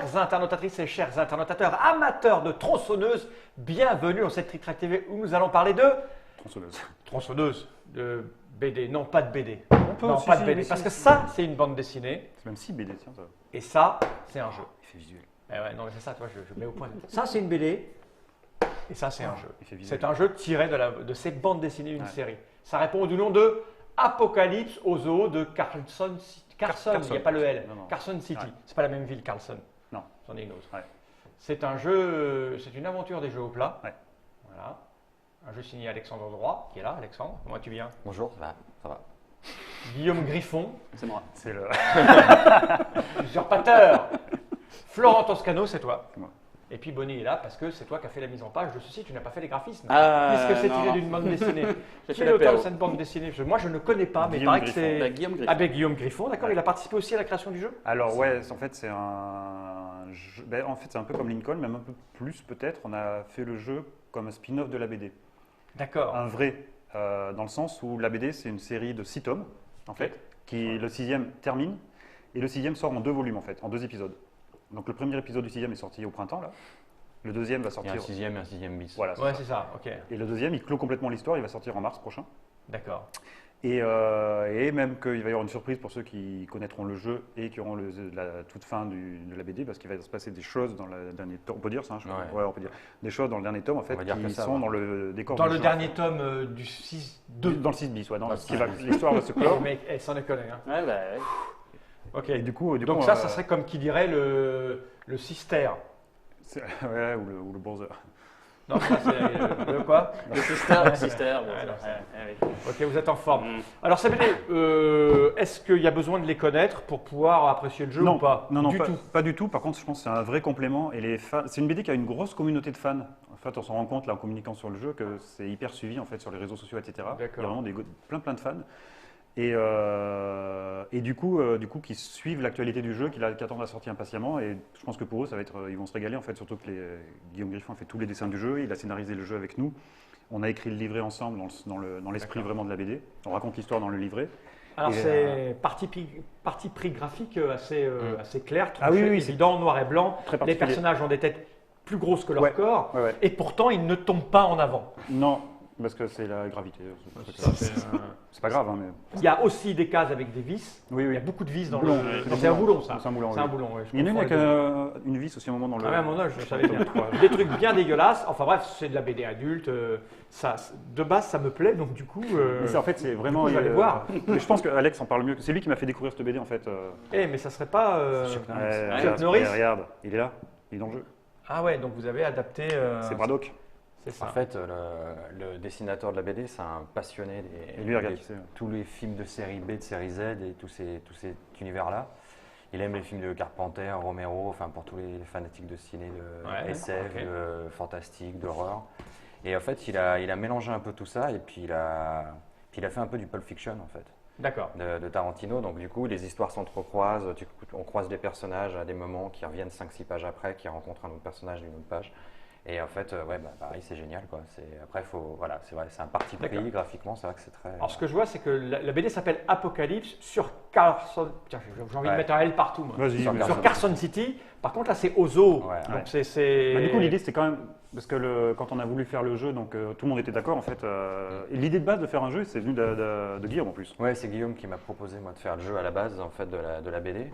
chères internautatrices et chers internautateurs amateurs de tronçonneuses, bienvenue dans cette Trick Track TV où nous allons parler de Tronçonneuse. tronçonneuse, de BD, non pas de BD. On peut Non, aussi, pas de si, BD, mais parce si, que si. ça, c'est une bande dessinée C'est même si BD, tiens, ça. et ça, c'est un jeu. Effet visuel. Eh ouais, non, mais c'est ça, toi, je mets au point. Ça, c'est une BD et ça, c'est un jeu. Effet visuel. C'est un jeu tiré de ces bandes dessinées d'une Ouais. série. Ça répond du nom de Apocalypse au zoo de Carson City. Carson, il n'y a pas le L. Non, non. Carson City. Ouais. C'est pas la même ville, Carlson. Non. C'en est une autre. Ouais. C'est un jeu, c'est une aventure des jeux au plat. Ouais. Voilà. Un jeu signé Alexandre Droit, qui est là. Alexandre, comment tu viens? Bonjour, ça va. Guillaume Griffon, C'est moi. C'est le. usurpateur. Florent Toscano, c'est toi. C'est moi. Et puis Bonnie est là parce que c'est toi qui as fait la mise en page de ceci, tu n'as pas fait les graphismes. Ah, puisque c'est non. tiré d'une bande dessinée. J'ai Qui fait est l'auteur de l'apéro. cette bande dessinée? Moi je ne connais pas, mais il Guillaume paraît que Griffon. c'est. Guillaume Griffon. Ah ben Guillaume Griffon, d'accord, Ouais. il a participé aussi à la création du jeu? Alors, ouais, en fait, c'est un jeu. Ben, en fait, c'est un peu comme Lincoln, même un peu plus peut-être. On a fait le jeu comme un spin-off de la BD. D'accord. Un vrai, dans le sens où la BD, c'est une série de 6 tomes, en fait, qui le 6e termine, et le 6e sort en 2 volumes, en fait, en 2 épisodes. Donc, le premier épisode du 6e est sorti au printemps, là. Le deuxième va Il y a sortir. un sixième et un sixième bis. Voilà, c'est Ouais, ça. c'est ça, ok. Et le deuxième, il clôt complètement l'histoire, il va sortir en mars prochain. D'accord. Et même qu'il va y avoir une surprise pour ceux qui connaîtront le jeu et qui auront la toute fin de la BD, parce qu'il va se passer des choses dans le dernier tome. On peut dire ça, hein, je crois. Ouais. On peut dire. Des choses dans le dernier tome, en fait, va dire que qui ça, sont ouais. dans le décor Dans du le jeu, dernier en fait. tome du 6, Dans le 6 bis, ouais, Dans le l'histoire va se clore. Mais elle s'en est connue. Hein. Ouais, bah, ouais. Ok. Et du coup, Donc ça serait comme qui dirait le Sister. ouais, ou le Bowser. Non, ça c'est le quoi? Le sister, bon, Ouais, ça. non, Ouais. Ok, vous êtes en forme. Mm. Alors, ces BD, est-ce qu'il y a besoin de les connaître pour pouvoir apprécier le jeu ou pas? Non, Du pas, tout. pas du tout. Par contre, je pense que c'est un vrai complément. Et c'est une BD qui a une grosse communauté de fans. En fait, on s'en rend compte là, en communiquant sur le jeu que c'est hyper suivi en fait sur les réseaux sociaux, etc. Il y D'accord. a vraiment plein de fans. Et du coup, qui suivent l'actualité du jeu, qui attendent la sortie impatiemment. Et je pense que pour eux, ils vont se régaler en fait. Surtout que Guillaume Griffon a fait tous les dessins du jeu, il a scénarisé le jeu avec nous. On a écrit le livret ensemble dans l'esprit D'accord. vraiment de la BD. On raconte l'histoire dans le livret. Alors, Et, c'est parti pris graphique assez clair, Ah oui, tranché, oui, c'est évident, noir et blanc. très Les particulier. personnages ont des têtes plus grosses que leur Ouais. corps. Ouais, ouais. Et pourtant, ils ne tombent pas en avant. Non, parce que c'est la gravité. Ça, c'est, C'est pas grave, hein, mais. Il y a aussi des cases avec des vis. Oui, Il y oui. a beaucoup de vis dans Boulon. le. C'est un boulon, ça. C'est un boulon, C'est un oui. boulon, ouais, je Il y en a une confonds avec les deux. une vis aussi à un moment dans le. Ah ouais, à mon âge, je savais bien. Des trucs bien dégueulasses. Enfin bref, c'est de la BD adulte. De base, ça me plaît, donc du coup. Mais en fait, c'est vraiment. vous allez voir. Mais je pense qu'Alex en parle mieux. C'est lui qui m'a fait découvrir cette BD en fait. Mais ça serait pas. Chuck Norris. Regarde, Norris. regarde, il est là, il est dans le jeu. Ah ouais, donc vous avez adapté. C'est Braddock. C'est ça. En fait, le dessinateur de la BD, c'est un passionné Et lui, regarde des- qui c'est. tous les films de série B, de série Z et tous cet univers-là. Il aime les films de Carpenter, Romero, enfin pour tous les fanatiques de ciné, de Ouais, SF, ok. de fantastique, d'horreur. Et en fait, il a mélangé un peu tout ça et puis il a fait un peu du Pulp Fiction en fait. D'accord. De Tarantino. Donc du coup, les histoires s'entrecroisent, on croise des personnages à des moments qui reviennent 5-6 pages après, qui rencontrent un autre personnage d'une autre page. Et en fait, ouais, bah, pareil, c'est génial. Quoi. Après, voilà, c'est vrai, c'est un parti pris. D'accord. Graphiquement, c'est vrai que c'est très... Alors ce que je vois, c'est que la BD s'appelle Apocalypse sur Carson. Tiens, j'ai envie de Ouais. mettre un L partout, moi. Vas-y, Sur vas-y. Sur Carson City. Par contre, là, c'est au zoo. Ouais. Donc Ouais. c'est. Bah, du coup, l'idée c'était quand même. Parce que quand on a voulu faire le jeu, donc tout le monde était d'accord en fait. Et l'idée de base de faire un jeu, c'est venu de Guillaume en plus. Ouais, c'est Guillaume qui m'a proposé moi de faire le jeu à la base en fait de la BD.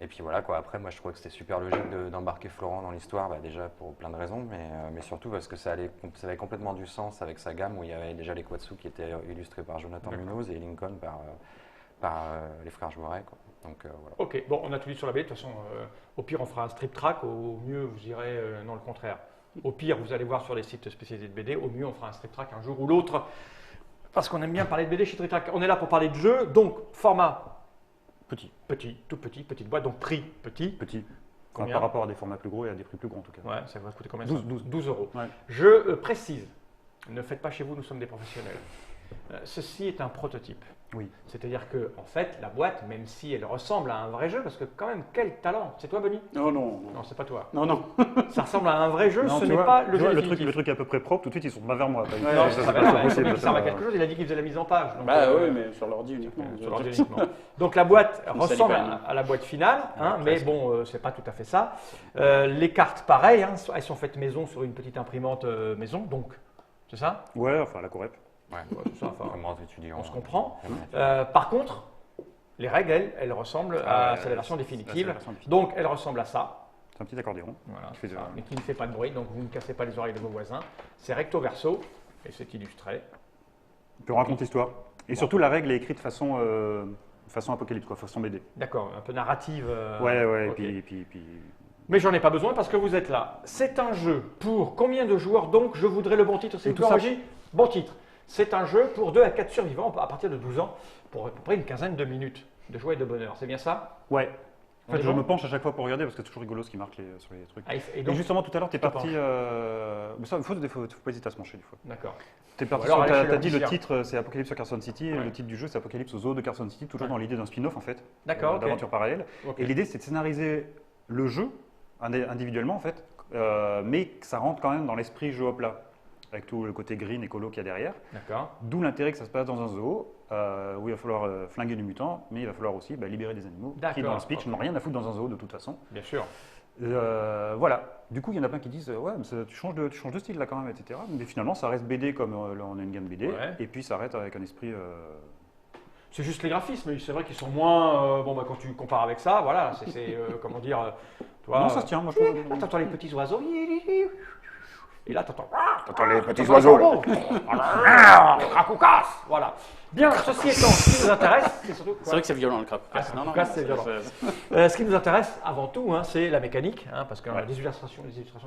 Et puis voilà quoi. Après, moi je trouvais que c'était super logique d'embarquer Florent dans l'histoire, bah, déjà pour plein de raisons, mais surtout parce que ça avait complètement du sens avec sa gamme où il y avait déjà les Quatsu qui étaient illustrés par Jonathan D'accord. Munoz et Lincoln par les frères Jouret. Quoi. Donc voilà. Ok, bon, on a tout dit sur la BD. De toute façon, au pire, on fera un strip track. Au mieux, vous irez non le contraire. Au pire, vous allez voir sur les sites spécialisés de BD. Au mieux, on fera un strip track un jour ou l'autre. Parce qu'on aime bien parler de BD chez Strip Track. On est là pour parler de jeu. Donc, format Petit, tout petit, petite boîte. Donc, prix petit. petit. Combien Par rapport à des formats plus gros et à des prix plus gros en tout cas. Ouais, ça va coûter combien 12, ça 12. 12 euros. Ouais. Je précise, ne faites pas chez vous, nous sommes des professionnels. Ceci est un prototype. Oui. C'est-à-dire que, en fait, la boîte, même si elle ressemble à un vrai jeu, parce que quand même, quel talent! C'est toi, Bonnie? Non, non, non. Non, c'est pas toi. Non, non. Ça ressemble à un vrai jeu, Non, ce tu n'est vois, pas le tu jeu vois, définitif. le truc est à peu près propre, tout de suite ils sont pas vers moi. Non, Ça, ça c'est va pas pas. Il possible, faut qu'il ça serve à va. quelque chose. Il a dit qu'il faisait la mise en page. Donc, Bah oui, mais sur l'ordi uniquement. sur l'ordi uniquement. Donc la boîte Ça ressemble dit pas, à la boîte finale, hein, mais presque. bon, c'est pas tout à fait ça. Les cartes, pareil, hein, elles sont faites maison sur une petite imprimante maison, donc c'est ça? Ouais, enfin la correct. Ouais. Ouais, c'est ça, enfin, Vraiment étudiant. on se comprend. Ouais. Par contre, les règles, elles ressemblent à c'est la version C'est définitive. la version définitive. Donc elles ressemblent à ça, C'est un petit accordéon. voilà, Qui fait de- ça, mais qui ne fait pas de bruit, donc vous ne cassez pas les oreilles de vos voisins. C'est recto verso et c'est illustré. Puis on raconte l'histoire. Et surtout la règle est écrite façon apocalypse, quoi, façon BD. D'accord, un peu narrative. Ouais, ok. et puis Mais j'en ai pas besoin parce que vous êtes là. C'est un jeu pour combien de joueurs donc? Je voudrais le bon titre, s'il Et vous tout plaît, ça- Roger. Bon titre. C'est un jeu pour 2 à 4 survivants à partir de 12 ans pour à peu près une quinzaine de minutes de joie et de bonheur. C'est bien ça? ouais. En On fait, est je bon me penche à chaque fois pour regarder parce que c'est toujours rigolo ce qui marque sur les trucs. Ah, et Et donc, justement, tout à l'heure, tu es tu te parti. Mais ça, faut pas hésiter à se pencher des fois. d'accord. Tu es parti alors, sur. allez chez Tu as dit le l'officier. titre, c'est Apocalypse sur Carson City, et Ouais. le titre du jeu, c'est Apocalypse au zoo de Carson City, toujours dans l'idée d'un spin-off en fait. D'accord, ok. D'aventure parallèle. Ok. Et l'idée, c'est de scénariser le jeu individuellement en fait, mais que ça rentre quand même dans l'esprit jeu hop là, avec tout le côté green écolo qu'il y a derrière. D'accord. D'où l'intérêt que ça se passe dans un zoo, où il va falloir flinguer du mutant, mais il va falloir aussi libérer des animaux qui, D'accord, dans le speech, ok. n'ont rien à foutre dans un zoo de toute façon. Bien sûr. Voilà. Du coup, il y en a plein qui disent ouais, mais tu changes de style là quand même, etc. Mais finalement, ça reste BD comme là, on a une gamme BD, Ouais. et puis ça reste avec un esprit. C'est juste les graphismes. C'est vrai qu'ils sont moins. Bon, bah, quand tu compares avec ça, voilà, c'est comment dire. Toi, non, ça se tient. Moi, je trouve. T'entends les petits oiseaux. Et là, t'entends. T'entends les petits T'entends oiseaux. les corbeaux. Cracoucas. Voilà. Bien, ceci étant, ce qui nous intéresse, c'est surtout. C'est vrai que c'est violent le crap. Ah, c'est violent. Ce qui nous intéresse avant tout, hein, c'est la mécanique, hein, parce que Ouais. les illustrations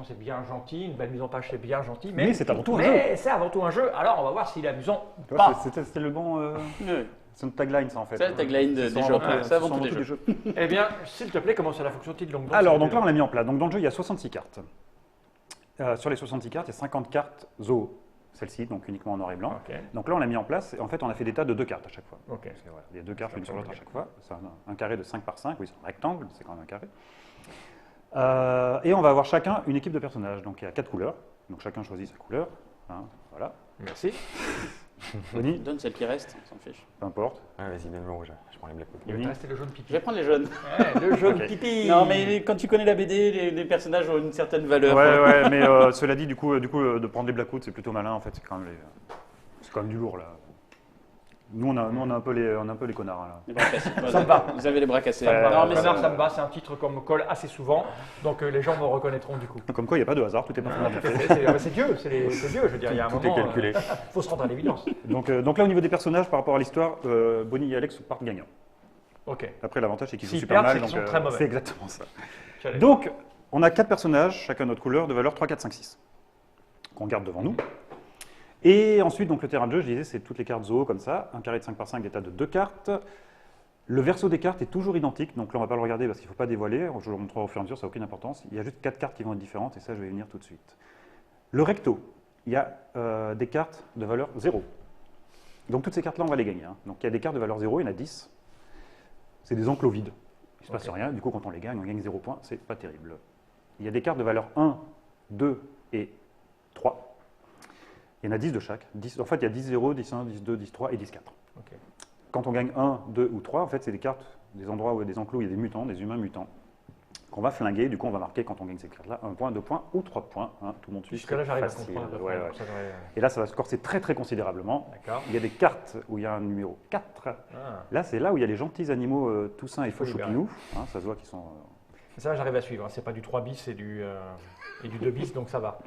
c'est bien gentil, une belle mise en page c'est bien gentil, Mais c'est avant tout un mais c'est avant tout un jeu. Alors on va voir s'il est amusant ou Tu vois, pas. c'était le bon. Ouais. C'est une tagline, ça en fait. C'est la tagline des C'est jeux. avant tout- C'est avant c'est tout des jeux. Eh bien, s'il te plaît, comment ça la fonctionne-t-il donc Alors, donc là, on l'a mis en place. Donc, dans le jeu, il y a 66 cartes. Sur les 66 cartes, il y a 50 cartes zoo. Celle-ci, donc uniquement en noir et blanc. Ok, Donc là, on l'a mis en place. Et en fait, on a fait des tas de 2 cartes à chaque fois. ok. Parce que, voilà, il y a 2 cartes l'une sur l'autre à chaque fois. C'est un carré de 5 par 5. Oui, c'est un rectangle, mais c'est quand même un carré. Et on va avoir chacun une équipe de personnages. Donc, il y a 4 couleurs. Donc, chacun choisit sa couleur. Hein, voilà. Merci. Bonnie, Donne celle qui reste, on s'en fiche. peu importe. Ouais, vas-y, donne le rouge. Je prends les bleus. Il va te rester le jaune Je pipi. vais prendre les jeunes. Ouais, le jaune Ok. pipi. Non, mais quand tu connais la BD, les personnages ont une certaine valeur. Ouais, mais cela dit, du coup, de prendre les Blackout, c'est plutôt malin en fait. C'est quand même du lourd là. Nous, on a un peu les connards hein, là. Les bras cassés. Ça me va. Vous avez les bras cassés. Ouais, Non, mais ça- ça me va, c'est un titre qu'on me colle assez souvent, donc les gens me reconnaîtront du coup. Comme quoi, il n'y a pas de hasard, tout est parfaitement bien fait. C'est Dieu, c'est Dieu, je veux dire, il y a un Tout moment. est calculé. Faut se rendre à l'évidence. Donc là, au niveau des personnages, par rapport à l'histoire, Bonnie et Alex partent gagnants. Ok. Après, l'avantage, c'est qu'ils jouent S'ils super perdent, mal. c'est Donc, qu'ils sont très mauvais. c'est exactement ça. Challenge. Donc, on a 4 personnages, chacun notre couleur, de valeur 3, 4, 5, 6, qu'on garde devant nous. Et ensuite, donc, le terrain de jeu, je disais, c'est toutes les cartes zoo comme ça, un carré de 5 par 5, des tas de 2 cartes. Le verso des cartes est toujours identique, donc là, on ne va pas le regarder parce qu'il ne faut pas dévoiler. Je vous le montrerai au fur et à mesure, ça n'a aucune importance. Il y a juste 4 cartes qui vont être différentes, et ça, je vais y venir tout de suite. Le recto, il y a des cartes de valeur 0. Donc, toutes ces cartes-là, on va les gagner. Hein. Donc, il y a des cartes de valeur 0, il y en a 10. C'est des enclos vides. Il ne se passe Ok. rien. Du coup, quand on gagne 0 points. C'est pas terrible. Il y a des cartes de valeur 1, 2 et 3. Il y en a 10 de chaque. 10, en fait, il y a 10 0, 10 1, 10 2, 10 3 et 10 4. Ok. Quand on gagne 1, 2 ou 3, en fait, c'est des cartes, des endroits où il y a des enclos, où il y a des mutants, des humains mutants, qu'on va flinguer. Du coup, on va marquer quand on gagne ces cartes-là 1 point, 2 points ou 3 points. Hein, tout le monde suit. Jusque-là, c'est j'arrive à facile. comprendre. à peu Ouais, près, ouais. donc ça devrait- Et là, ça va se corser très très considérablement. D'accord. Il y a des cartes où il y a un numéro 4. Ah. Là, c'est là où il y a les gentils animaux tout sains et Faut faux libérer. choupinous. Hein, ça se voit qu'ils sont. Ça, j'arrive à suivre. Hein. C'est pas du 3 bis et du 2 bis, donc ça va.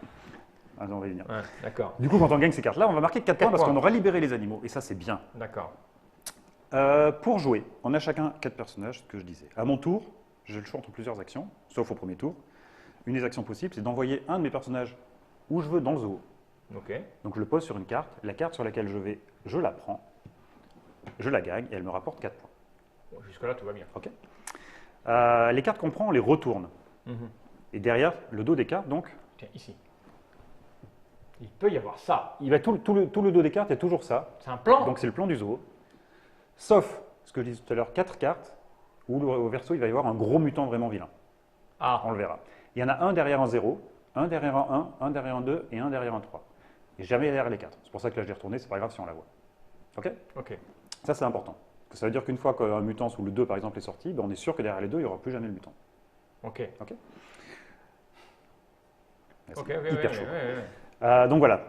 Ah, on va y venir. Ouais, d'accord. Du coup, quand on gagne ces cartes-là, on va marquer 4 points parce points. qu'on aura libéré les animaux. Et ça, c'est bien. D'accord. Pour jouer, on a chacun 4 personnages, ce que je disais. À mon tour, j'ai le choix entre plusieurs actions, sauf au premier tour. Une des actions possibles, c'est d'envoyer un de mes personnages où je veux dans le zoo. Ok. Donc je le pose sur une carte. La carte sur laquelle je vais, je la prends, je la gagne et elle me rapporte 4 points. Bon, jusque-là, tout va bien. Ok. Les cartes qu'on prend, on les retourne. Mhm. Et derrière, le dos des cartes, donc, Tiens, ici. Il peut y avoir ça. Il va tout le dos des cartes, il y a toujours ça. C'est un plan. Donc c'est le plan du zoo. Sauf, ce que je disais tout à l'heure, 4 cartes, où au verso, il va y avoir un gros mutant vraiment vilain. Ah, On le verra. Il y en a un derrière un 0, un derrière un 1, un derrière un 2 et un derrière un 3. Et jamais derrière les 4. C'est pour ça que là, je l'ai retourné, c'est pas grave si on la voit. OK? ok. Ça, c'est important. Parce que ça veut dire qu'une fois qu'un mutant sous le 2, par exemple, est sorti, ben, on est sûr que derrière les deux, il n'y aura plus jamais le mutant. Ok. OK? Ok, C'est ok, hyper ouais, chaud. ouais, ouais. Donc voilà.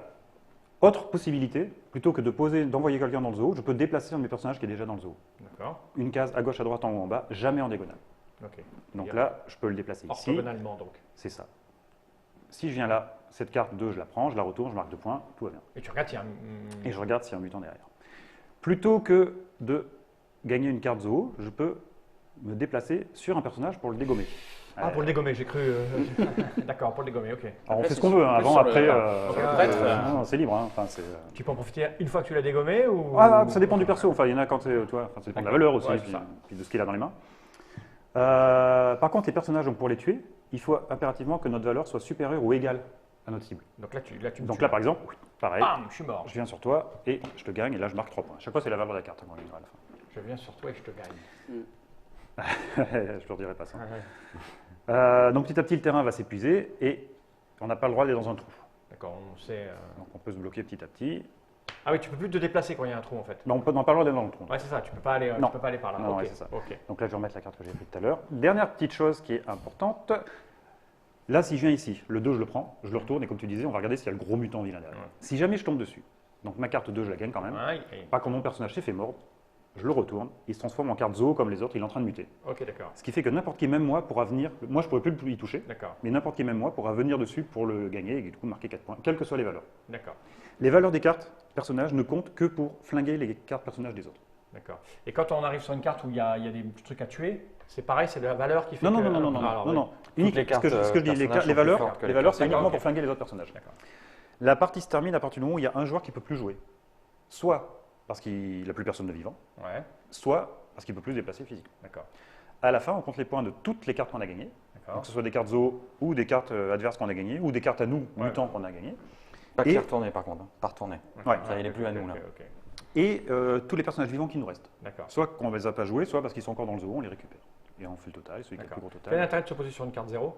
Autre possibilité, plutôt que d'envoyer quelqu'un dans le zoo, je peux déplacer un de mes personnages qui est déjà dans le zoo. D'accord. Une case à gauche, à droite, en haut, en bas, jamais en diagonale. Ok. Donc Bien. là, je peux le déplacer ici. Orthogonalement donc. C'est ça. Si je viens là, cette carte 2, je la prends, je la retourne, je marque 2 points, tout va bien. Et tu regardes s'il y a un. Et je regarde s'il y a un mutant derrière. Plutôt que de gagner une carte zoo, je peux me déplacer sur un personnage pour le dégommer. Ah, pour le dégommer, j'ai cru. D'accord, pour le dégommer, ok. Alors, on Après, fait ce c'est qu'on veut, hein, plus avant, sur le- après. sur le prêtre, non, c'est libre. Hein, enfin, Tu peux en profiter une fois que tu l'as dégommé ou. ça dépend du perso. Enfin, il y en a quand c'est. Toi, ça dépend de la valeur aussi, Ouais, c'est puis, ça. puis de ce qu'il a dans les mains. Par contre, les personnages, donc, pour les tuer, il faut impérativement que notre valeur soit supérieure ou égale à notre cible. Donc là, tu me Donc tues. là, par exemple, pareil, Bam, je suis mort. je viens sur toi et je te gagne, et là, je marque 3 points. Chaque fois, c'est la valeur de la carte. Hein, à la fin. Je viens sur toi et je te gagne. Je leur dirai pas ça. Ah, ouais. Donc petit à petit, le terrain va s'épuiser et on n'a pas le droit d'aller dans un trou. D'accord, on sait. Donc on peut se bloquer petit à petit. Ah oui, tu peux plus te déplacer quand il y a un trou en fait. Mais on n'a pas le droit d'aller dans le trou. Ouais, c'est ça, tu peux pas aller, Non. tu peux pas aller par là. Non, ok. ouais, c'est ça. Ok. Donc là, je vais remettre la carte que j'ai prise tout à l'heure. Dernière petite chose qui est importante. Là, si je viens ici, le 2, je le prends, je le retourne et comme tu disais, on va regarder s'il y a le gros mutant vilain derrière. Ouais. Si jamais je tombe dessus, donc ma carte 2, je la gagne quand même. Ouais, Pas quand mon personnage s'est fait mordre, je le retourne, il se transforme en carte zoo comme les autres, il est en train de muter. ok, d'accord. Ce qui fait que n'importe qui, même moi, pourra venir. Moi, je pourrais plus y toucher. D'accord, Mais n'importe qui, même moi, pourra venir dessus pour le gagner et du coup marquer 4 points, quelles que soient les valeurs. d'accord, Les valeurs des cartes personnages ne comptent que pour flinguer les cartes personnages des autres. d'accord. Et quand on arrive sur une carte où il y a des trucs à tuer, c'est pareil, c'est la valeur qui fait Non, que. non, non, non, non, Ah, alors, non, oui. non. Unique, les cartes, ce que je dis, les personnages sont plus valeurs, fortes que les les valeurs, cartes. c'est uniquement D'accord, pour ok. flinguer les autres personnages. D'accord. La partie se termine à partir du moment où il y a un joueur qui peut plus jouer. Soit parce qu'il n'a plus personne de vivant, Ouais, soit parce qu'il peut plus se déplacer physiquement. d'accord, À la fin, on compte les points de toutes les cartes qu'on a gagnées, donc d'accord. que ce soit des cartes zoo ou des cartes adverses qu'on a gagnées, ou des cartes à nous, Ouais. mutants qu'on a gagnées. Pas Et- qu'il retourné par contre, hein. Pas retourné. Ouais. Ça, il est plus à nous là. Ok, ok, Et tous les personnages vivants qui nous restent. d'accord. Soit qu'on ne les a pas joués, soit parce qu'ils sont encore dans le zoo, on les récupère. Et on fait le total, celui qui a le plus gros Quel est total. l'intérêt de se poser sur une carte 0?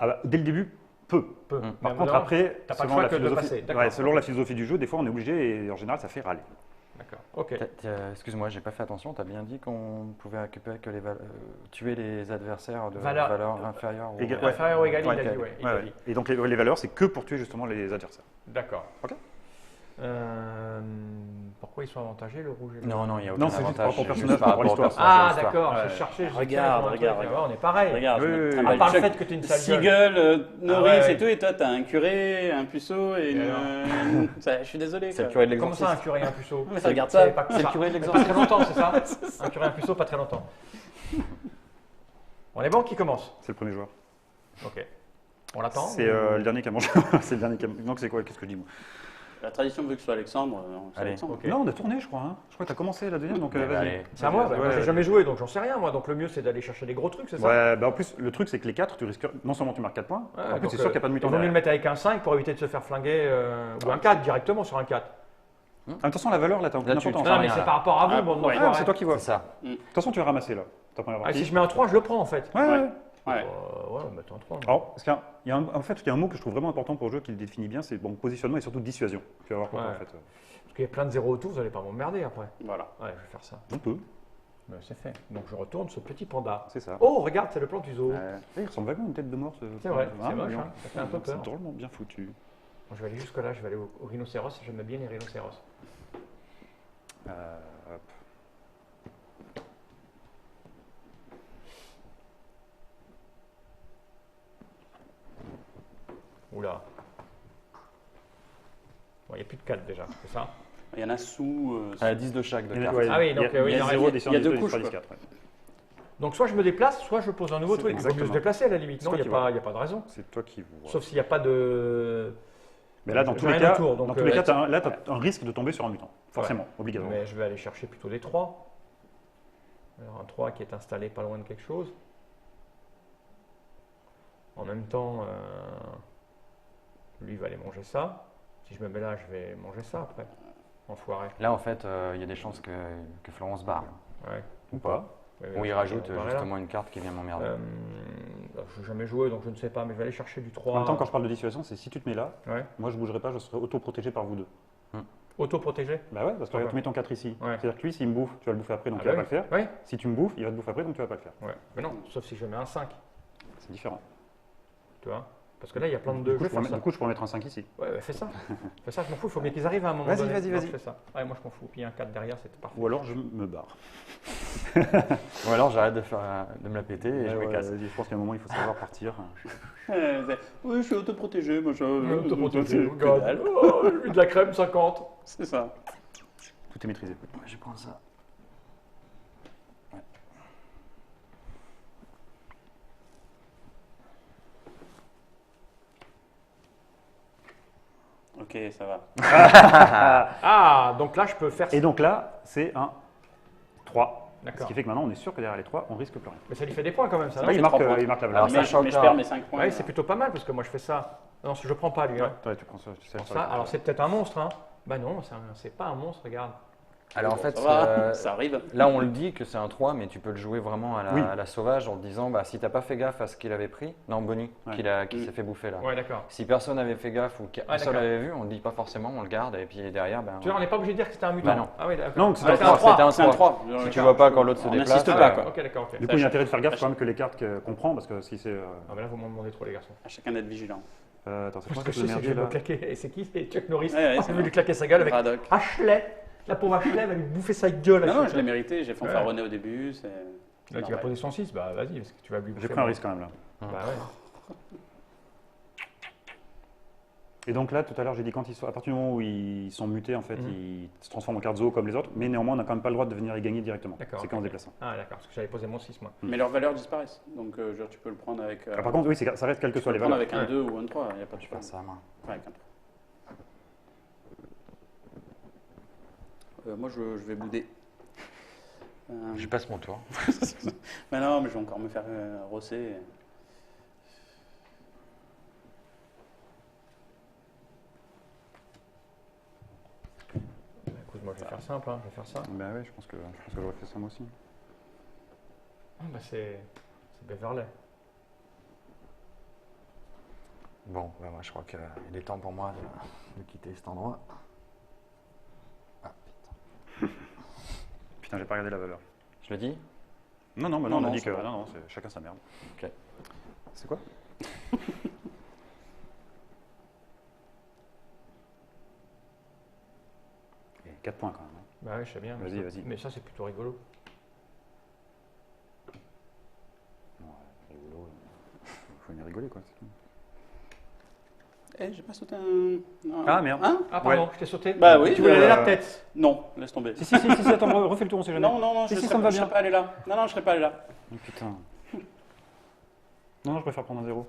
Ah bah, dès le début, peu. Peu. Mm. Mais Par contre, non, après, t'as pas le selon choix la que de philosophie, passer. D'accord. ouais, selon la philosophie du jeu, des fois on est obligé et en général ça fait râler. D'accord, ok. Excuse-moi, j'ai pas fait attention. T'as bien dit qu'on pouvait récupérer que tuer les adversaires de Valeur- valeur inférieure. Égal- ou... ouais. Inférieur ou égal, il a Ouais, dit, ouais. il Ouais, a ouais. dit. Et donc les valeurs, c'est que pour tuer justement les adversaires. D'accord. Ok. Pourquoi ils sont avantagés, le rouge et le Non, non, il y a aucun Non, c'est juste par avantage. rapport au c'est juste personnage, par par rapport à rapport au l'histoire. Ah, personnage, d'accord, Ouais. je cherchais. je Regarde, cherchais regarde. un truc. Ouais, on est pareil. Regarde, Oui, je oui, me oui. À rappelle part le Chuck fait que tu es une sale gueule. Seagull, Norris Ah ouais. et tout, et toi t'as un curé, un puceau et Et alors je suis désolé. C'est le quoi. curé de Comment ça, un l'exorcisme. curé et un puceau? Mais regarde ça. C'est le curé de Pas l'exorcisme. très longtemps, c'est ça? Un curé et un puceau, pas très longtemps. On est bon, qui commence? C'est le premier joueur. Ok. On l'attend? C'est le dernier qui a mangé. C'est le dernier qui a... Donc c'est quoi? Qu'est-ce que je dis moi? La tradition veut que ce soit Alexandre. C'est Allez. Alexandre. Ok. Non, on a tourné, je crois. Hein. Je crois que tu as commencé la deuxième, donc Eh ben, vas-y. allez. C'est à moi? Bah, Ouais, moi, j'ai ouais. jamais joué, donc j'en sais rien, moi. Donc le mieux, c'est d'aller chercher des gros trucs, c'est ça? Ouais, bah en plus, le truc, c'est que les 4, tu risques. Non seulement tu marques 4 points, Ouais, en plus, donc, c'est sûr qu'il n'y a pas de il mutant vaut mieux le derrière. mettre avec un 5 pour éviter de se faire flinguer, ou un 4 directement sur un 4. Attention, la valeur, là, t'as Là, tu- important. tu Non, rien, mais là. c'est par rapport à vous, Ah, bon, ouais. Ouais, c'est toi qui vois. C'est ça. De toute façon, tu vas ramasser là, ta première Ah, partie. si je mets un 3, je le prends en fait. Ouais, ouais. Ouais. Ouais, mettons un 3. Alors, parce qu'il y a en fait, il y a un mot que je trouve vraiment important pour le jeu qui le définit bien, c'est bon, positionnement et surtout dissuasion. Tu vas voir pourquoi Ouais. en fait. Parce qu'il y a plein de 0 autour, vous n'allez pas m'emmerder après. Voilà. Ouais, je vais faire ça. On peut, Ben, c'est fait. Donc je retourne ce petit panda. c'est ça. Oh, regarde, c'est le plan du zoo. Il ressemble vaguement à une tête de mort. C'est vrai, Ah, c'est moche, voyons. hein, ça fait un peu peur. C'est drôlement bien foutu. Bon, je vais aller jusque-là, je vais aller au rhinocéros. J'aime bien les rhinocéros. Hop. Oula. Bon, il n'y a plus de 4 déjà, c'est ça? Il y en a sous. 10 de chaque de Il y en a- cartes. ouais, Ah oui, il y a- donc, il y a oui, il y en a- 0, il y a deux couches, quoi. 4. Donc soit je me déplace, soit je pose un nouveau C'est truc. Il vaut mieux se exactement. déplacer à la limite. C'est Non, toi il qui n'y a, vois. y a pas de raison. C'est toi qui vois. Sauf s'il n'y a pas de. Mais là, dans j'ai tous les rien cas, autour, donc, dans tous les cas, ouais. t'as un risque de tomber sur un mutant. Forcément, obligatoirement. Mais je vais aller chercher plutôt des 3. Alors un 3 qui est installé pas loin de quelque chose. En même temps, Lui, il va aller manger ça. Si je me mets là, je vais manger ça après. Enfoiré. Là, en fait, il y a des chances que Florence barre. Ouais. Ou pas. Ouais, Ou il je rajoute vais barrer là. justement une carte qui vient m'emmerder. Je n'ai jamais joué, donc je ne sais pas, mais je vais aller chercher du 3. En même temps, quand je parle de dissuasion, c'est si tu te mets là, Ouais. moi je bougerai pas, je serai auto-protégé par vous deux. Auto-protégé. Bah ouais, parce que regarde, Ouais. tu mets ton 4 ici. Ouais. C'est-à-dire que lui, s'il me bouffe, tu vas le bouffer après, donc Ah il va bah pas le faire. Ouais. Si tu me bouffes, il va te bouffer après, donc tu vas pas le faire. Ouais. Mais non, sauf si je mets un 5. C'est différent. Tu vois. Parce que là, il y a plein de Du deux. coup, Je vais faire ça. je pourrais mettre un 5 ici. Ouais, fais ça. Fais ça, je m'en fous. Il faut bien qu'ils arrivent à un moment Vas-y, donné. vas-y, Non, vas-y. je fais ça. Ouais, moi, je m'en fous. Puis il y a un 4 derrière, c'est parfait. Ou alors je me barre. Ou alors j'arrête de me la péter et je me casse. Vas-y, je pense qu'à un moment, il faut savoir partir. Oui, je suis autoprotégé, machin. Auto-protégé. Que dalle. Oh, j'ai eu de la crème 50. C'est ça. Tout est maîtrisé. Je vais prendre ça. Ok, ça va. Ah, donc là, je peux faire ça. Et donc là, c'est un 3. Ce D'accord. qui fait que maintenant, on est sûr que derrière les 3, on risque plus rien. Mais ça lui fait des points quand même, ça. Là, non il fait marque, 3 points. il marque la Alors, valeur. Mais, sachant mais que je là- perds mes 5 points. Ouais, c'est plutôt pas mal parce que moi, je fais ça. Non, je prends pas lui. Hein. Ouais, tu prends ça. Tu sais, Prends ça, ça. Alors, c'est peut-être un monstre. Hein. Bah non, c'est pas un monstre, regarde. Alors en fait, ça va, ça arrive. là on le dit que c'est un 3, mais tu peux le jouer vraiment à la, Oui. à la sauvage en te disant bah, si t'as pas fait gaffe à ce qu'il avait pris, non Bonnie, Ouais. qui s'est fait bouffer là. Ouais, d'accord. Si personne n'avait fait gaffe ou qu'un Ah, seul d'accord. avait vu, on le dit pas forcément, on le garde et puis derrière, ben, Tu vois, on n'est pas obligé de dire que c'était un mutant. Bah non. Ah oui, d'accord. Non, c'est Ah, un c'était 3, c'était un C'est un 3. 3. Si tu vois pas quand l'autre se On déplace, n'insiste Ah, pas, ouais, quoi. Ok, d'accord, ok. Du coup, il y a intérêt de faire gaffe quand même que les cartes qu'on prend, parce que si c'est. Ah, bah là, vous m'en demandez trop, les garçons. À chacun d'être vigilant. Attends, c'est Parce pas que que je sais, je c'est que je merdier vais me là. claquer. Et c'est qui? C'est Chuck Norris. Ouais, On c'est veut vrai. lui claquer sa gueule avec Braddock. Ashley. La pauvre Ashley va lui bouffer sa gueule. Non, non, je Ashley. l'ai mérité. J'ai fanfaronné au début. C'est Là, tu vas normal. poser son 6, bah vas-y, parce que tu vas lui bouffer. J'ai pris un risque quand même là. Bah ouais. Et donc là, tout à l'heure, j'ai dit quand ils sont, à partir du moment où ils sont mutés, en fait, Mhm. ils se transforment en cartes zoo comme les autres, mais néanmoins, on n'a quand même pas le droit de venir y gagner directement. D'accord, C'est ok. qu'en se déplaçant. Ah, d'accord, parce que j'avais posé mon 6, moi. Mais leurs valeurs disparaissent. Donc, genre, tu peux le prendre avec. Ah, par contre, oui, ça reste quel que tu peux soit le les prendre valeurs. avec un 2 ou un 3. Il n'y a pas de je fais problème. ça à main. Ouais, avec un 3. Moi, je vais bouder. Je passe mon tour. Mais non, mais je vais encore me faire rosser. Bah, écoute, moi je vais faire simple, hein, je vais faire ça. Ben oui, je pense que j'aurais fait ça moi aussi. Ah, bah c'est Beverley. Bon, ouais, moi je crois qu'il est temps pour moi de quitter cet endroit. Ah, putain. Putain, j'ai pas regardé la valeur. Je le dis? Non, non, Non, on a non, dit c'est que. bon. Non, non, c'est chacun sa merde. Ok. C'est quoi Et 4 points quand même. hein. Bah ouais, je sais bien. Vas-y, mais- vas-y. Mais ça, c'est plutôt rigolo. Rigolo. Faut venir rigoler quoi. c'est tout. J'ai pas sauté un. Ah, merde. Hein Ah, pardon, je t'ai sauté. Bah oui, Tu voulais aller là, euh, peut-être. Non, laisse tomber. Si, attends, refais le tour, on sait jamais. Non, non, non, Si, je si, serais ça me va je bien. serais pas allé là. Non, non, je serais pas allé là. Oh, putain. Non, non, je préfère prendre un 0.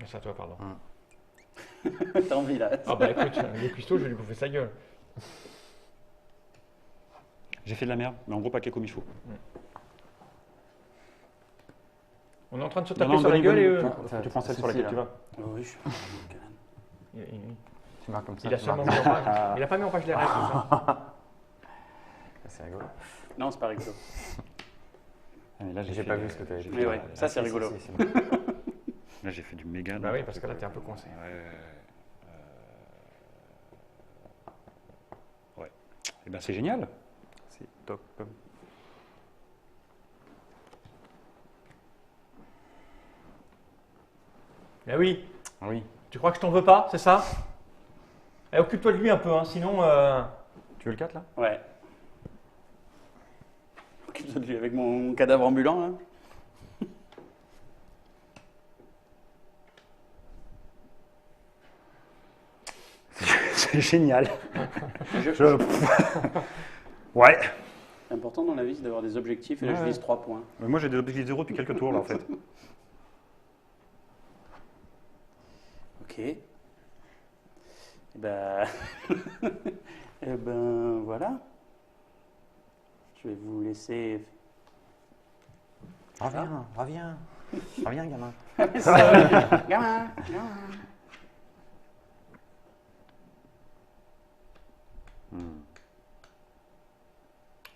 C'est à toi, pardon. T'as envie là. Ah, bah écoute, le cuistot, je vais lui bouffer sa gueule. J'ai fait de la merde, mais en gros, pas que comme il faut. On est en train de se Non, taper non, sur la Bonnie, gueule et Bonnie, eux. tu prends celle sur Si, laquelle là. tu vas. Oh, oui, je suis. Tu marques comme ça. Il a tu seulement marques. mis en page. Il a pas mis en page les règles, tout ça. C'est rigolo. Non, c'est pas rigolo. Ah, mais là, J'ai pas vu ce que tu avais dit. Mais ouais, ça c'est Si, rigolo. si, si, c'est bon. Là, j'ai fait du méga. Bah oui, parce que là, t'es un peu coincé. Ouais. Et ben, c'est génial. C'est top. Mais oui, Oui. tu crois que je t'en veux pas, c'est ça? Eh, occupe-toi de lui un peu, hein, sinon. Tu veux le 4 là? Ouais. Occupe-toi de lui avec mon cadavre ambulant là. C'est génial. Je- Ouais. L'important dans la vie c'est d'avoir des objectifs et là je Ouais. vise 3 points. Mais moi, j'ai des objectifs 0 depuis quelques tours là en fait. Ok. Et bah. Eh ben voilà. Je vais vous laisser. Reviens, gamin. Gamin.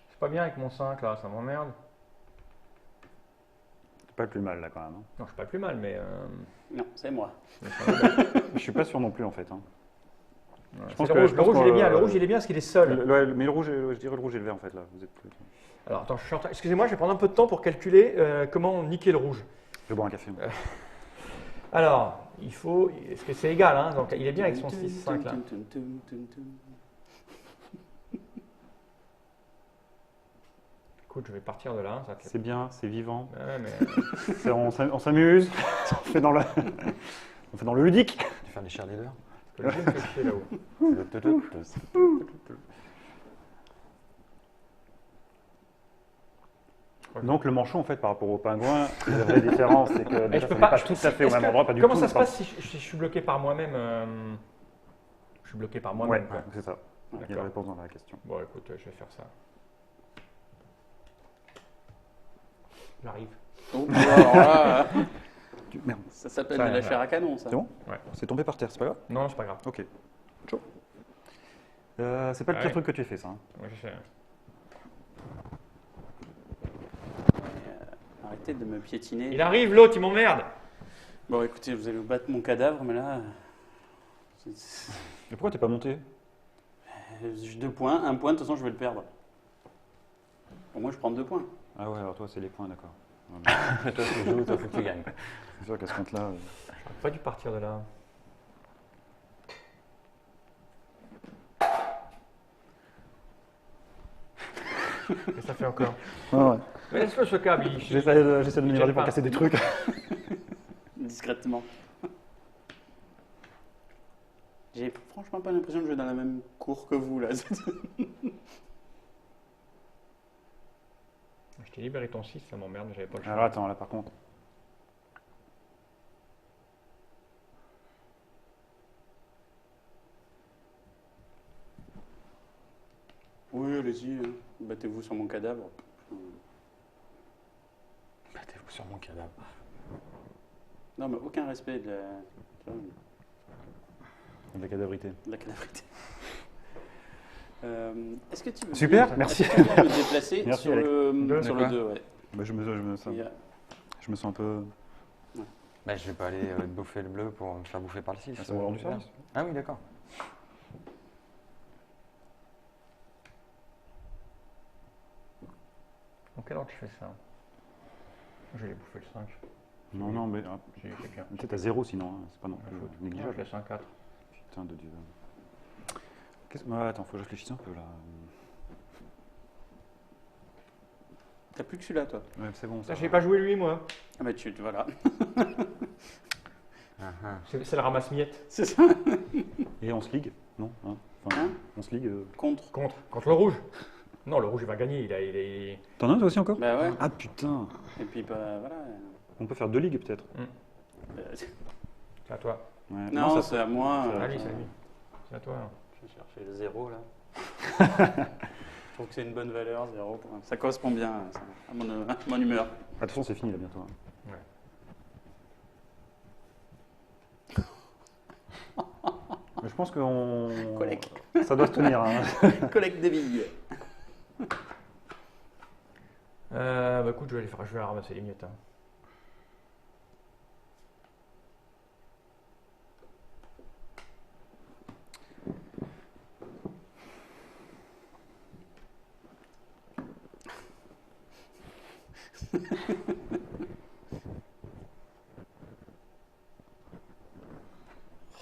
C'est pas bien avec mon 5 là, ça m'emmerde. C'est pas le plus mal là quand même. Hein. Non, je suis pas le plus mal, mais. Non, c'est moi. Je suis pas sûr non plus en fait. Hein. Ouais, pense c'est que- le je rouge, pense le rouge il est que- bien, le rouge il est bien parce qu'il est seul. Mais le rouge, je dirais le rouge et le vert en fait là. Vous êtes plus... Alors attends, excusez-moi, je vais prendre un peu de temps pour calculer comment niquer le rouge. Je vais boire un café. Alors, il faut. Est-ce que c'est égal hein, donc, il est bien avec son 6-5 là. Écoute, je vais partir de là. C'est bien, c'est vivant. Ouais, mais, On s'amuse. on fait dans le... on fait dans le ludique. Tu fais des cheerleaders. parce que le jeu me fait chier là-haut. Donc le manchon en fait par rapport au pingouin, la vraie différence c'est que déjà, peux ça n'est pas- pas tout à fait au même endroit, pas du Comment tout. ça se passe si je suis bloqué par moi-même Je suis bloqué par Ouais, moi-même. quoi. c'est ça. Il y a la D'accord. réponse dans la question. Bon, écoute, je vais faire ça. J'arrive. Oh, alors là, Merde, ça s'appelle Ça, de la ouais. chair à canon, ça. c'est bon Ouais. C'est tombé par terre, c'est pas grave. Non, c'est pas grave. Ok. Chaud. C'est pas le pire Ouais. truc que tu aies fait ça. Hein. Ouais, je sais. Arrêtez de me piétiner. Il arrive l'autre, il m'emmerde. Bon, écoutez, vous allez vous battre mon cadavre, mais là. Mais pourquoi t'es pas monté? J'ai 2 points. 1 point, de toute façon, je vais le perdre. Pour moi, je prends 2 points. Ah ouais, alors toi c'est les points, d'accord. Toi, tu joues, toi, faut que tu gagnes. quoi. C'est sûr qu'à ce compte-là. J'aurais pas dû partir de là. Qu'est-ce que ça fait encore Ouais. Mais laisse-le ce câble. J'essaie de me Il dire gêne pour pas. casser des trucs. Discrètement. J'ai franchement pas l'impression de jouer dans la même cour que vous, là. Je t'ai libéré ton 6, ça m'emmerde, j'avais pas le choix. Alors attends, là par contre. Oui, allez-y, hein. Battez-vous sur mon cadavre. Battez-vous sur mon cadavre. Non, mais aucun respect de De la cadavrité. la cadavrité. Est-ce que tu veux Super, bien- merci. est-ce que tu veux bien me déplacer Merci, sur Alex. le, sur le D'accord. 2, ouais. Bah, je me sens un peu. Bah, je vais pas aller bouffer le bleu pour me faire bouffer par le 6. Ah, ça va rendre du service. Ah oui, d'accord. En quel ordre je fais ça Je vais bouffer le 5. Non, mais J'ai quelqu'un. peut-être à 0 sinon, hein. C'est pas non plus Je négligeable. laisse un 4. Putain de Dieu. Ouais, attends, faut que je réfléchisse un peu là. T'as plus que celui-là, toi. Ouais, c'est bon. Ça Je l'ai pas joué lui, moi. Ah, bah, voilà. Ah, ah. C'est le ramasse-miettes. C'est ça. Et on se ligue, non hein Enfin, Hein on se ligue. Contre. Contre le rouge. Non, le rouge il va gagner. Il est... T'en as un toi aussi encore? Bah ouais. Ah putain. Et puis, bah, voilà. On peut faire 2 ligues peut-être. C'est à toi. Ouais. Non, ça- c'est à moi. Allez, c'est à lui. C'est à toi. Je vais chercher le 0, là. Je trouve que c'est une bonne valeur, 0. Ça correspond bien à mon humeur. Ah, de toute façon, c'est fini là bientôt. Hein. Mais je pense qu'on. Collecte. Ça doit se tenir. Hein. Collecte des billes. Bah écoute, je vais ramasser les miettes. Hein.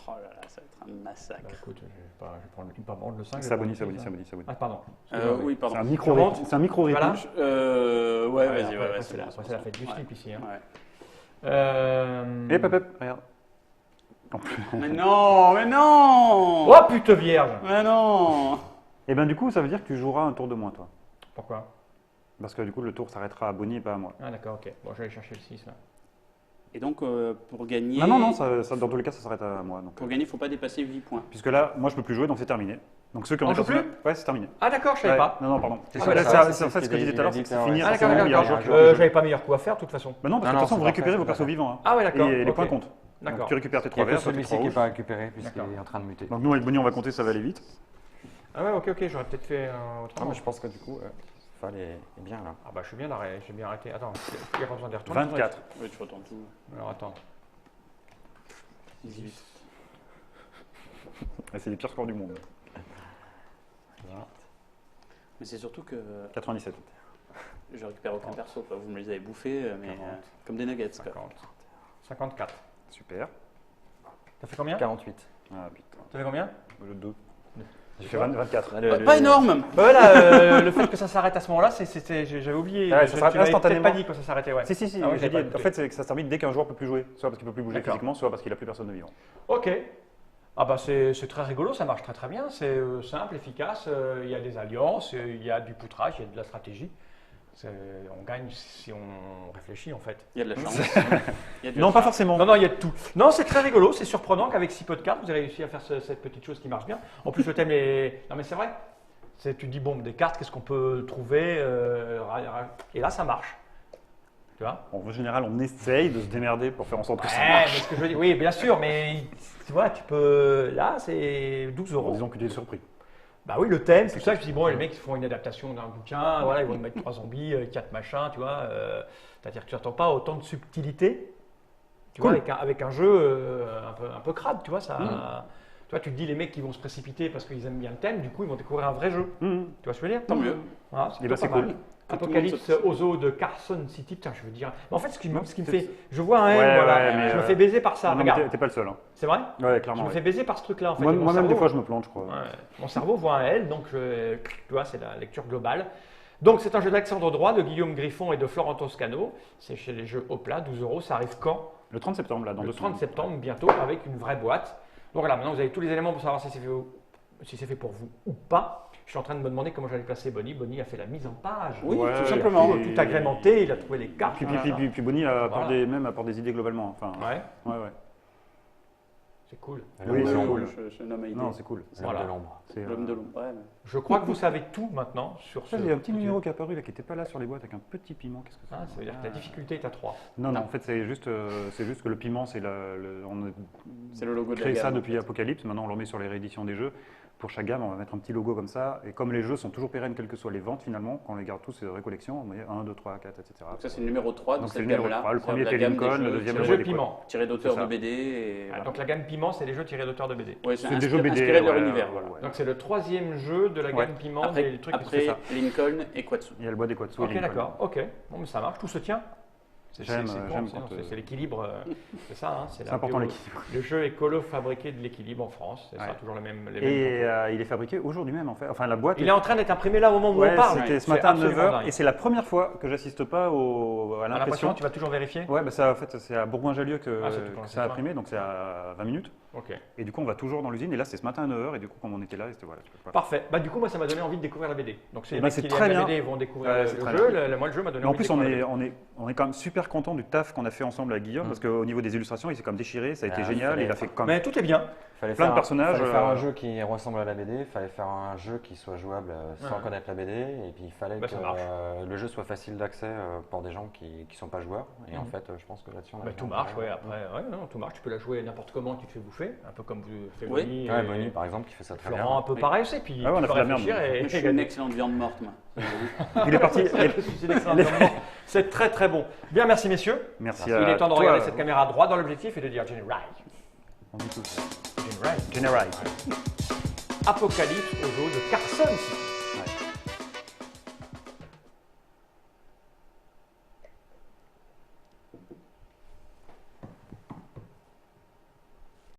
Oh là là, ça va être un massacre. Bah écoute, je vais pas prendre le 5. Ça abonne. Ah, pardon. Oui, C'est pardon. un micro. Comment C'est un micro rythme. Voilà. Ouais, vas-y, après, ouais, après, c'est c'est bon, la, c'est après, c'est la bon. fête du Ouais. slip ici. Hein. Ouais. Hep, regarde. Mais non, mais non. Oh putain vierge. Mais non. Et ben du coup, ça veut dire que tu joueras un tour de moins, toi. Pourquoi? Parce que du coup, le tour s'arrêtera à Bonnie et pas à moi. Ah d'accord, ok. Bon, je vais aller chercher le 6 là. Et donc, pour gagner. Non, dans tous les cas, ça s'arrête à moi. Donc, Pour gagner, il ne faut pas dépasser 8 points. puisque là, moi, je peux plus jouer, donc c'est terminé. Donc ceux qui ont On des joue personnages. Ouais, c'est terminé. Ah d'accord, je savais Ouais. pas. Non, non, pardon. C'est Ah, ça, ouais, là, ça, c'est en fait ce que je disais tout à l'heure, c'est que c'est fini. Ah à d'accord, ce moment où il y a un d'accord. joueur qui joue. J'avais pas meilleur coup à faire de toute façon. Bah non, parce que Non, de toute façon, non, vous c'est récupérez parfait, vos persos c'est vivants. Hein. Ah ouais, d'accord. Et les ok. points comptent. Donc D'accord. tu récupères tes Il y 3 a que verts, ça fait celui-ci 3 qui n'est rouges. pas récupéré puisqu'il D'accord. est en train de muter. Donc nous, avec Bonnie, on va compter, ça va aller vite. Ah ouais, ok, j'aurais peut-être fait Ah, autrement. mais je pense que du coup, Fall est bien là. Ah bah je suis bien arrêté, j'ai bien arrêté. Attends, il n'y a pas besoin de les retourner. 24. Oui, tu retournes tout. Alors attends. 18. Ouais, c'est les pires scores du monde. Mais c'est surtout que 97. je récupère aucun perso. Quoi. Vous me les avez bouffés, mais 40. comme des nuggets. Quoi. 50. 54. Super. T'as fait combien 48. Ah putain. T'as fait combien Le 2. J'ai fait 24. Pas énorme. Bah voilà, le fait que ça s'arrête à ce moment-là, j'avais oublié. Ah ouais, ça s'arrête tu m'avais instantanément. peut-être pas dit quand ça s'arrêtait, ouais. Si, Ah ouais, j'ai j'avais dit. pas En fait, c'est que ça se termine dès qu'un joueur peut plus jouer. Soit parce qu'il peut plus bouger D'accord. physiquement, soit parce qu'il a plus personne de vivant. Ok. Ah bah c'est très rigolo, ça marche très très bien, c'est simple, efficace, il y a des alliances, il y a du poutrage, il y a de la stratégie. On gagne si on réfléchit en fait. Il y a de la chance. Il y a de Non, la pas chance. forcément. Non, non, il y a de tout. Non, c'est très rigolo, c'est surprenant qu'avec 6 pots de cartes, vous avez réussi à faire cette petite chose qui marche bien. En plus, le thème est... Non mais c'est vrai, tu te dis, bon, des cartes, qu'est-ce qu'on peut trouver et là, ça marche. Tu vois. En général, on essaye de se démerder pour faire en sorte que ça Ouais, marche. mais ce que je veux dire, oui, bien sûr, mais tu vois, tu peux... Là, c'est 12 Bon, euros. disons que tu es surpris. Bah oui, le thème, tout ça, je me dis, bon, les mecs, ils font une adaptation d'un bouquin, voilà, ils vont mettre 3 zombies, 4 machins, tu vois. C'est-à-dire que tu n'attends pas autant de subtilité, tu vois, avec un jeu un peu crade, tu vois, ça... Tu vois, tu te dis, les mecs qui vont se précipiter parce qu'ils aiment bien le thème, du coup, ils vont découvrir un vrai jeu. Tu vois ce que je veux dire? Tant mieux. Voilà, Eh ben, c'est plutôt pas cool. mal. Que tout le Apocalypse monde aux eaux de Carson City, putain, je veux dire. Mais en fait, ce qui me c'est- fait... Je vois un M, Ouais, voilà, ouais, mais, je me fais baiser par ça, Non, mais regarde. t'es pas le seul. Hein. C'est vrai? Ouais, Je clairement. me ouais. fais baiser par ce truc-là, en fait. Et mon Moi-même, des cerveau- fois, je me plante, je crois. Ouais. Mon cerveau voit un L, donc tu vois, c'est la lecture globale. Donc c'est un jeu d'Alexandre Droit, de Guillaume Griffon et de Florent Toscano. C'est chez les jeux Opla, 12 euros. Ça arrive quand? Le 30 septembre, là, dans Le 2 30 semaines. septembre, bientôt, avec une vraie boîte. Donc voilà, maintenant vous avez tous les éléments pour savoir si c'est fait pour vous ou pas. Je suis en train de me demander comment j'allais placer Bonnie. Bonnie a fait la mise en page. Oui, Ouais, tout il a simplement. fait- Tout agrémenté, il a trouvé les cartes. Puis Bonnie apporte Voilà. apporte des idées globalement. Enfin, Ouais, ouais. c'est cool. Oui, c'est L'homme, cool. je nomme à idée. Non, c'est cool. Voilà. De l'ombre. C'est, L'homme de l'ombre. Ouais, mais- Je crois que vous savez tout maintenant sur ce. Ça, j'ai un petit numéro qui est apparu là, qui n'était pas là sur les boîtes avec un petit piment. Qu'est-ce que c'est? Ah, ça veut dire que la difficulté est à 3. Non, en fait, c'est juste que le piment, on a C'est le logo de la créé ça gamme, en depuis fait. Apocalypse. Maintenant, on le remet sur les rééditions des jeux. Pour chaque gamme, on va mettre un petit logo comme ça. Et comme les jeux sont toujours pérennes, quelles que soient les ventes finalement, quand on les garde tous, c'est des récollections, on met 1, 2, 3, 4, etc. Donc ça, c'est le numéro 3 de Donc c'est cette le numéro gamme-là. 3. Le premier C'est-à-dire était la gamme Lincoln, des le jeux deuxième, Le le jeu roi des piment. couilles. tirés d'auteurs C'est de ça. BD. Et Ah, voilà. donc la gamme piment, c'est les jeux tirés d'auteurs de BD. Ouais, c'est C'est des jeux BD. inspiré de leur ouais, univers. Voilà. ouais. Donc c'est le 3e jeu de la Ouais. gamme piment Après, des trucs après c'est ça. Lincoln et Quatsu. Il y a le bois des Quatsu. Ok, et Lincoln. d'accord. Ok. Bon, mais ça marche. Tout se tient. J'aime bon, quand, c'est l'équilibre. C'est ça. Hein, C'est important l'équilibre. Le jeu écolo fabriqué de l'équilibre en France. C'est ça, Ouais. toujours les mêmes. Et il est fabriqué aujourd'hui même en fait. Enfin, la boîte. Il est en train d'être imprimé là au moment où Ouais, on parle. c'était ce C'est matin à absolument 9h dingue. et c'est la première fois que j'assiste pas à À l'impression, l'impression. tu vas toujours vérifier. Ouais, bah ça, en fait, c'est à Bourgoin-Jallieu que, Ah, c'est tout que quand ça a c'est imprimé, donc c'est à 20 minutes. Ok. Et du coup, on va toujours dans l'usine. Et là, c'est ce matin à 9h. Et du coup, comme on était là, c'était voilà. Parfait. Bah du coup, moi, ça m'a donné envie de découvrir la BD. Donc c'est les Bah, mecs c'est qui très aiment la bien. BD vont découvrir Ouais, le c'est très jeu. bien. Moi, le jeu m'a donné Mais en envie plus, de découvrir la BD. on est quand même super content du taf qu'on a fait ensemble avec Guillaume parce qu'au niveau des illustrations, il s'est quand même déchiré. Ça a été Ah, génial. fallait- Il a fait comme Mais tout est bien. Fallait Plein de faire personnages, Fallait faire un jeu qui ressemble à la BD, fallait faire un jeu qui soit jouable sans Ouais. connaître la BD, et puis il fallait Bah, que ça marche. le jeu soit facile d'accès pour des gens qui ne sont pas joueurs. Et en Mhm. fait, je pense que là-dessus, on a Bah, bien tout marche, travaillé. ouais. Après, ouais, non, tout marche. Tu peux la jouer n'importe comment, tu te fais bouffer, un peu comme vous faites Oui. Bonnie. Ouais, et Bonnie, par exemple, qui fait ça très Florent, un bien. peu Oui. pareil aussi. Puis Ah ouais, on a tu peux fait la merde, réfléchir nous. et Moi, je suis une excellente viande morte, moi. Il est parti. Je suis d'excellent rendement. C'est très très bon. Bien, merci messieurs. Merci Il à est temps de toi. regarder cette caméra droit dans l'objectif et de dire General. On dit tout ça. General. General. Apocalypse aux eaux de Carson City.